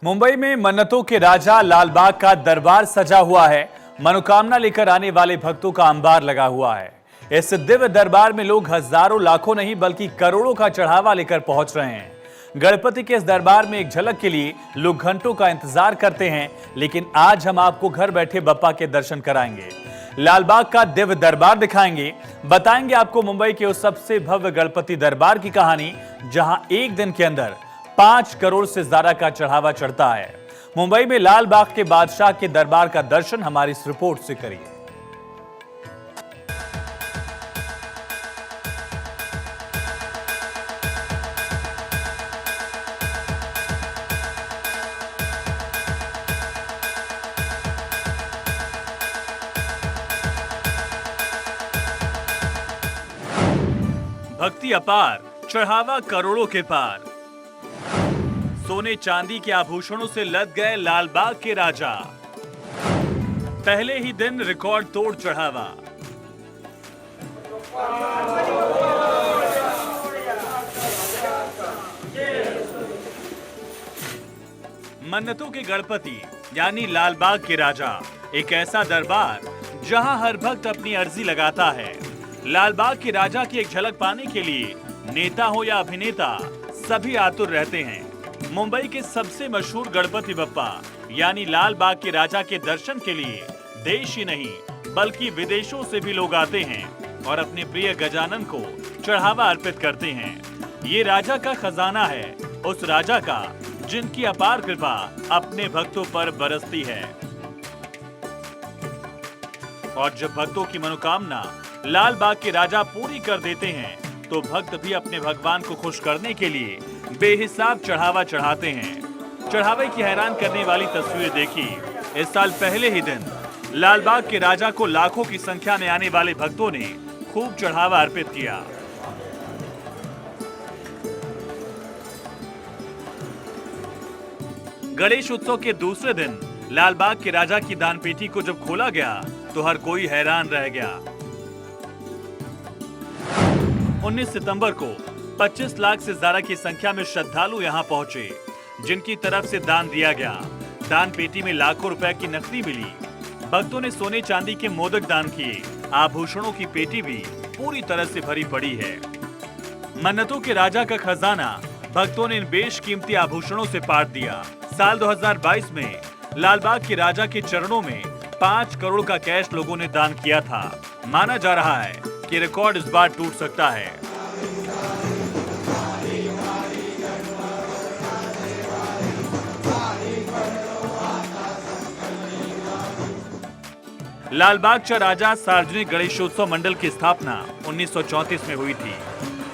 मुंबई में मन्नतों के राजा लालबाग का दरबार सजा हुआ है। मनोकामना लेकर आने वाले भक्तों का अंबार लगा हुआ है। इस दिव्य दरबार में लोग हजारों लाखों नहीं बल्कि करोड़ों का चढ़ावा लेकर पहुंच रहे हैं। गणपति के इस दरबार में एक झलक के लिए लोग घंटों का इंतजार करते हैं, लेकिन आज हम आपको घर बैठे बप्पा के दर्शन कराएंगे, लालबाग का दिव्य दरबार दिखाएंगे, बताएंगे आपको मुंबई के उस सबसे भव्य गणपति दरबार की कहानी, जहां एक दिन के अंदर 5 करोड़ से ज्यादा का चढ़ावा चढ़ता है। मुंबई में लाल बाग के बादशाह के दरबार का दर्शन हमारी इस रिपोर्ट से करिए। भक्ति अपार, चढ़ावा करोड़ों के पार। सोने चांदी के आभूषणों से लद गए लालबाग के राजा। पहले ही दिन रिकॉर्ड तोड़ चढ़ावा। मन्नतों के गणपति यानी लालबाग के राजा, एक ऐसा दरबार जहां हर भक्त अपनी अर्जी लगाता है। लालबाग के राजा की एक झलक पाने के लिए नेता हो या अभिनेता, सभी आतुर रहते हैं। मुंबई के सबसे मशहूर गणपति बप्पा यानी लालबाग के राजा के दर्शन के लिए देश ही नहीं बल्कि विदेशों से भी लोग आते हैं और अपने प्रिय गजानन को चढ़ावा अर्पित करते हैं। ये राजा का खजाना है, उस राजा का जिनकी अपार कृपा अपने भक्तों पर बरसती है। और जब भक्तों की मनोकामना लालबाग के राजा पूरी कर देते हैं, तो भक्त भी अपने भगवान को खुश करने के लिए बेहिसाब चढ़ावा चढ़ाते हैं। चढ़ावे की हैरान करने वाली तस्वीरें देखी। इस साल पहले ही दिन लालबाग के राजा को लाखों की संख्या में आने वाले भक्तों ने खूब चढ़ावा अर्पित किया। गणेश उत्सव के दूसरे दिन लालबाग के राजा की दानपेटी को जब खोला गया तो हर कोई हैरान रह गया। 19 सितंबर को 25 लाख से ज्यादा की संख्या में श्रद्धालु यहां पहुंचे, जिनकी तरफ से दान दिया गया। दान पेटी में लाखों रुपए की नकदी मिली। भक्तों ने सोने चांदी के मोदक दान किए। आभूषणों की पेटी भी पूरी तरह से भरी पड़ी है। मन्नतों के राजा का खजाना भक्तों ने इन बेशकीमती आभूषणों से पाट दिया। साल 2022 में लालबाग के राजा के चरणों में 5 करोड़ का कैश लोगों ने दान किया था। माना जा रहा है कि रिकॉर्ड इस बार टूट सकता है। लालबाग का राजा सार्वजनिक गणेशोत्सव मंडल की स्थापना 1934 में हुई थी।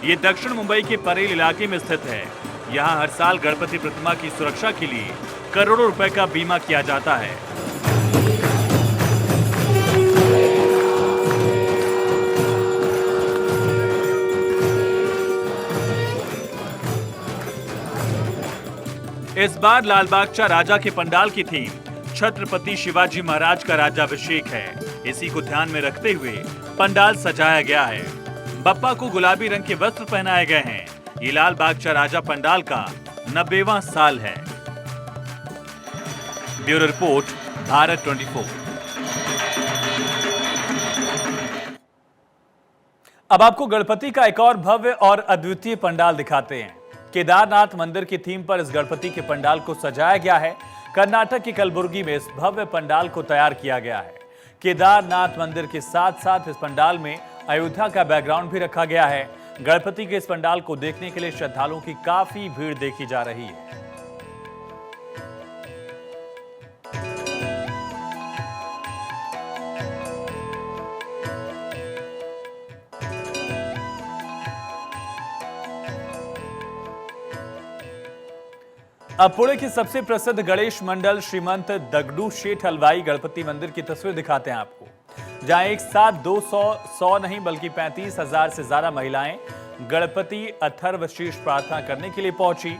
ये दक्षिण मुंबई के परेल इलाके में स्थित है। यहाँ हर साल गणपति प्रतिमा की सुरक्षा के लिए करोड़ों रुपए का बीमा किया जाता है। इस बार लालबागचा राजा के पंडाल की थीम छत्रपति शिवाजी महाराज का राज्याभिषेक है। इसी को ध्यान में रखते हुए पंडाल सजाया गया है। बप्पा को गुलाबी रंग के वस्त्र पहनाए गए हैं। ये लालबागचा राजा पंडाल का 90वां साल है। Bureau report, Bharat 24। अब आपको गणपति का एक और भव्य और अद्वितीय पंडाल दिखाते हैं। केदारनाथ मंदिर की थीम पर इस गणपति के पंडाल को सजाया गया है। कर्नाटक की कलबुर्गी में इस भव्य पंडाल को तैयार किया गया है। केदारनाथ मंदिर के साथ साथ इस पंडाल में अयोध्या का बैकग्राउंड भी रखा गया है। गणपति के इस पंडाल को देखने के लिए श्रद्धालुओं की काफी भीड़ देखी जा रही है। अब पुणे की सबसे प्रसिद्ध गणेश मंडल श्रीमंत दगडू शेठ हलवाई गणपति मंदिर की तस्वीर दिखाते हैं आपको, जहां एक साथ 200 नहीं बल्कि 35,000 से ज्यादा महिलाएं गणपति अथर्वशीर्ष प्रार्थना करने के लिए पहुंची।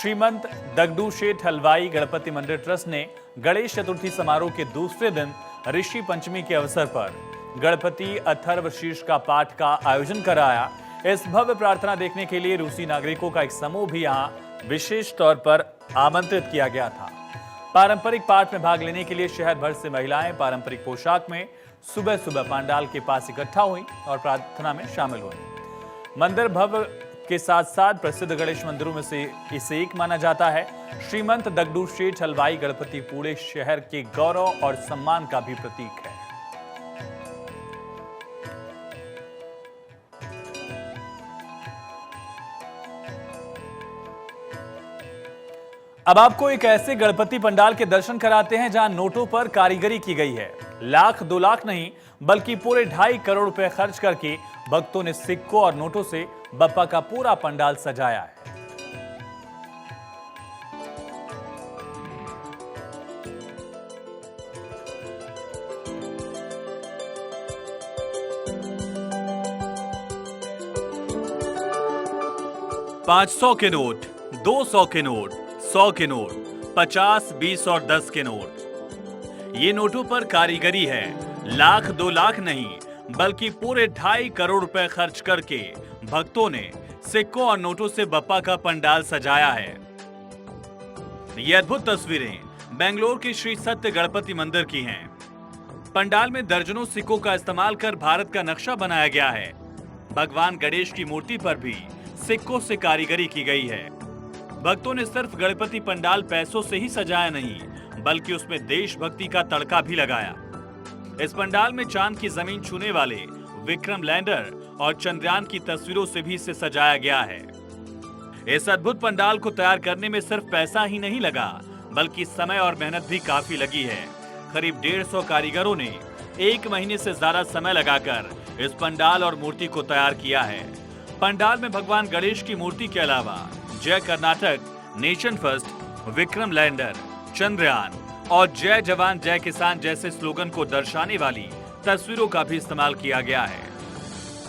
श्रीमंत दगडू शेठ हलवाई गणपति मंदिर ट्रस्ट ने गणेश चतुर्थी समारोह के दूसरे दिन ऋषि पंचमी के अवसर पर गणपति अथर्वशीर्ष का पाठ का आयोजन कराया। इस भव्य प्रार्थना देखने के लिए रूसी नागरिकों का एक समूह भी यहां विशेष तौर पर आमंत्रित किया गया था। पारंपरिक पाठ में भाग लेने के लिए शहर भर से महिलाएं पारंपरिक पोशाक में सुबह सुबह पंडाल के पास इकट्ठा हुई और प्रार्थना में शामिल हुई। मंदिर भव्य के साथ साथ प्रसिद्ध गणेश मंदिरों में से इसे एक माना जाता है। श्रीमंत दगडू शेठ हलवाई गणपति पूरे शहर के गौरव और सम्मान का भी प्रतीक है। अब आपको एक ऐसे गणपति पंडाल के दर्शन कराते हैं जहां नोटों पर कारीगरी की गई है। लाख 2 लाख नहीं बल्कि पूरे 2.5 करोड़ रुपए खर्च करके भक्तों ने सिक्कों और नोटों से बप्पा का पूरा पंडाल सजाया है। $500 के नोट, 200 के नोट, 100 के नोट, 50, 20 और 10 के नोट। ये नोटों पर कारीगरी है। लाख 2 लाख नहीं बल्कि पूरे 2.5 करोड़ रुपए खर्च करके भक्तों ने सिक्कों और नोटों से बप्पा का पंडाल सजाया है। ये अद्भुत तस्वीरें बेंगलोर के श्री सत्य गणपति मंदिर की हैं। पंडाल में दर्जनों सिक्कों का इस्तेमाल कर भारत का नक्शा बनाया गया है। भगवान गणेश की मूर्ति पर भी सिक्कों से कारीगरी की गई है। भक्तों ने सिर्फ गणपति पंडाल पैसों से ही सजाया नहीं बल्कि उसमें देशभक्ति का तड़का भी लगाया। इस पंडाल में चांद की जमीन छूने वाले विक्रम लैंडर और चंद्रयान की तस्वीरों से भी इसे सजाया गया है। इस अद्भुत पंडाल को तैयार करने में सिर्फ पैसा ही नहीं लगा बल्कि समय और मेहनत भी काफी लगी है। करीब 150 कारीगरों ने 1 महीने से ज्यादा समय लगाकर इस पंडाल और मूर्ति को तैयार किया है। पंडाल में भगवान गणेश की मूर्ति के अलावा जय Karnataka, nation first, Vikram lander, Chandrayaan और जय जवान जय किसान जैसे स्लोगन को दर्शाने वाली तस्वीरों का भी इस्तेमाल किया गया है,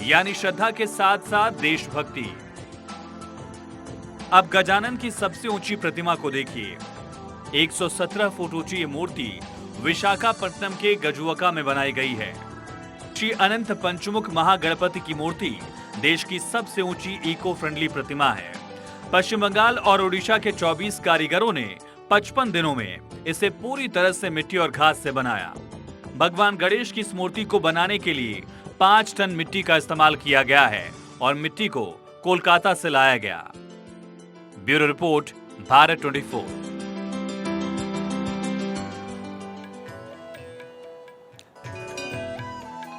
यानी श्रद्धा के साथ साथ देशभक्ति। अब गजानन की सबसे ऊंची प्रतिमा को देखिए। 117 फुट ऊंची ये मूर्ति विशाखापट्टनम के गजुवका में बनाई गई है। श्री अनंत पंचमुख महागणपति की मूर्ति देश की सबसे ऊंची इको फ्रेंडली प्रतिमा है। पश्चिम बंगाल और ओडिशा के 24 कारीगरों ने 55 दिनों में इसे पूरी तरह से मिट्टी और घास से बनाया। भगवान गणेश की इस मूर्ति को बनाने के लिए 5 टन मिट्टी का इस्तेमाल किया गया है और मिट्टी को कोलकाता से लाया गया। Bureau report, Bharat 24।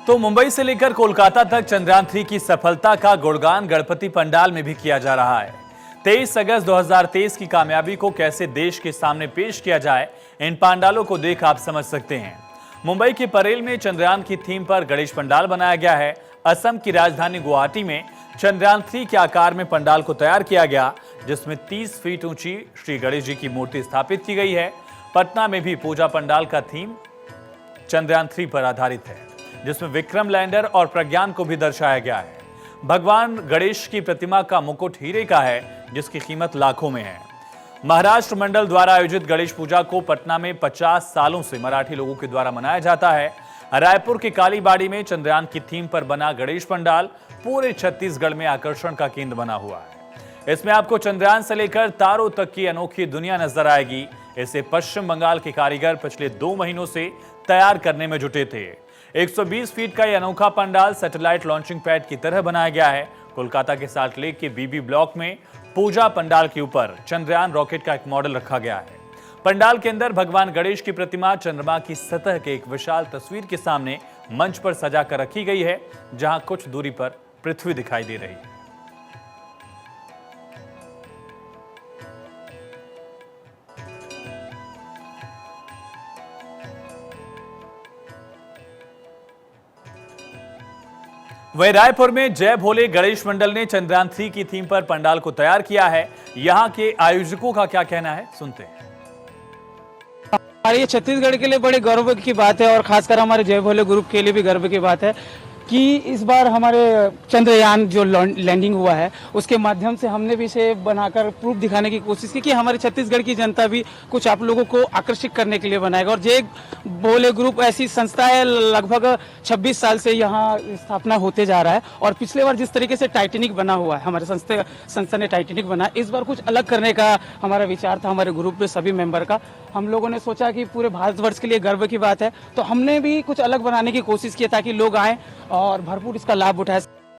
तो मुंबई से लेकर कोलकाता तक चंद्रयान 3 की सफलता का गुणगान गणपति पंडाल में भी किया जा रहा है। 23 अगस्त 2023 की कामयाबी को कैसे देश के सामने पेश किया जाए, इन पंडालों को देख आप समझ सकते हैं। मुंबई के परेल में चंद्रयान की थीम पर गणेश पंडाल बनाया गया है। असम की राजधानी गुवाहाटी में चंद्रयान 3 के आकार में पंडाल को तैयार किया गया, जिसमें 30 फीट ऊंची श्री गणेश जी की मूर्ति स्थापित की गई है। पटना में भी पूजा पंडाल का थीम चंद्रयान 3 पर आधारित है, जिसमें विक्रम लैंडर और प्रज्ञान को भी दर्शाया गया है। भगवान गणेश की प्रतिमा का मुकुट हीरे का है, जिसकी कीमत लाखों में है। महाराष्ट्र मंडल द्वारा आयोजित गणेश पूजा को पटना में 50 सालों से मराठी लोगों के द्वारा मनाया जाता है। रायपुर के कालीबाड़ी में चंद्रयान की थीम पर बना गणेश पंडाल पूरे छत्तीसगढ़ में आकर्षण का केंद्र बना हुआ है। इसमें आपको चंद्रयान से लेकर तारों तक की अनोखी दुनिया नजर आएगी। इसे पश्चिम बंगाल के कारीगर पिछले 2 महीनों से तैयार करने में जुटे थे। 120 फीट का यह अनोखा पंडाल सैटेलाइट लॉन्चिंग पैड की तरह बनाया गया है। कोलकाता के साल्ट लेक के बीबी ब्लॉक में पूजा पंडाल के ऊपर चंद्रयान रॉकेट का एक मॉडल रखा गया है। पंडाल के अंदर भगवान गणेश की प्रतिमा चंद्रमा की सतह के एक विशाल तस्वीर के सामने मंच पर सजा कर रखी गई है, जहां कुछ दूरी पर पृथ्वी दिखाई दे रही है। वहीं रायपुर में जय भोले गणेश मंडल ने चंद्रयान 3 की थीम पर पंडाल को तैयार किया है। यहां के आयोजकों का क्या कहना है, सुनते हैं। हमारे ये छत्तीसगढ़ के लिए बड़े गर्व की बात है और खासकर हमारे जय भोले ग्रुप के लिए भी गर्व की बात है। कि इस बार हमारे चंद्रयान जो लैंडिंग हुआ है उसके माध्यम से हमने भी इसे बनाकर प्रूफ दिखाने की कोशिश की कि हमारे छत्तीसगढ़ की जनता भी कुछ आप लोगों को आकर्षित करने के लिए बनाएगा। और जे बोले ग्रुप ऐसी संस्था है, लगभग 26 साल से यहाँ स्थापना होते जा रहा है। और पिछले बार जिस तरीके से टाइटेनिक बना हुआ है, हमारे संस्था ने टाइटेनिक बना, इस बार कुछ अलग करने का हमारा विचार था हमारे ग्रुप में सभी मेंबर का। हम लोगों ने सोचा कि पूरे भारतवर्ष के लिए गर्व की बात है, तो हमने भी कुछ अलग बनाने की कोशिश की ताकि लोग आएं और भरपूर इसका लाभ उठाएं।